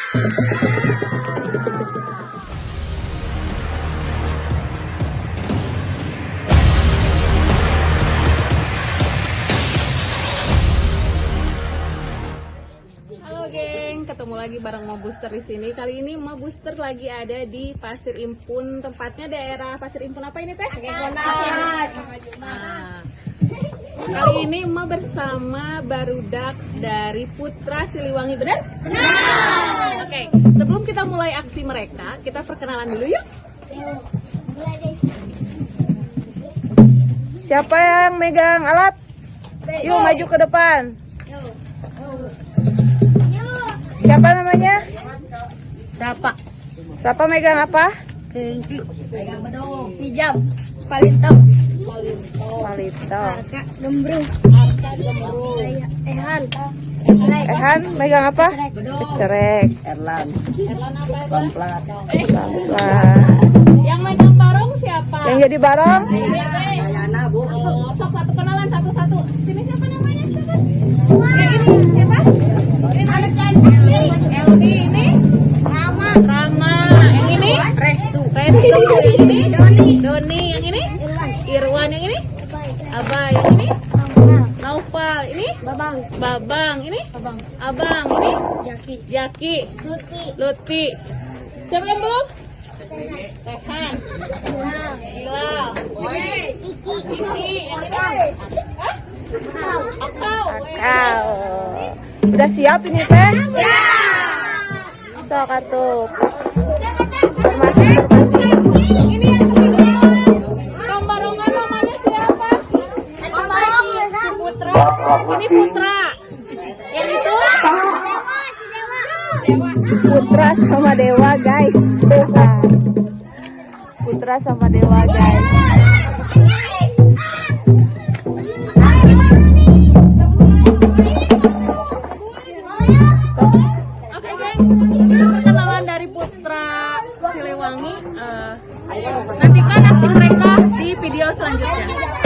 Halo geng, ketemu lagi bareng Ma Booster di sini. Kali ini Ma Booster lagi ada di Pasir Impun, tempatnya daerah Pasir Impun apa ini teh? Monas. Nah, kali ini Ma bersama barudak dari Putra Siliwangi, benar? Benar. Oke, sebelum kita mulai aksi mereka, kita perkenalan dulu yuk. Siapa yang megang alat? Yuk maju ke depan. Siapa namanya? Siapa? Siapa megang apa? Pegang bedong. Hijab. Palito. Gembrung. Arka gembrung. Ehan megang apa? Cerek. Erlan apa ya? Pelan. Yang megang barong siapa? Yang jadi barong? Ayana, Bu. Oh, sok satu kenalan satu-satu. Sini siapa namanya? Ini siapa? Ini Eldi, ini Rama. Yang ini Restu. Yang ini Doni. Yang ini Irwan. Yang ini Abah. Yang ini Naufal. Ini Babang. Ini Abang. Ini Jaki. Lutfi. Siapa yang belum? Rehan. Hilal. Iki. Yang ini Akau. Udah siap ini teh? Ya. Sok atuh. Ini yang ketiga. Kambarongan namanya siapa? Kambarong si Putra. Ini Putra. Yang itu Putra sama Dewa guys. Putra sama Dewa guys. Oke geng, perkenalan dari Putra Siliwangi. Nantikan aksi mereka di video selanjutnya.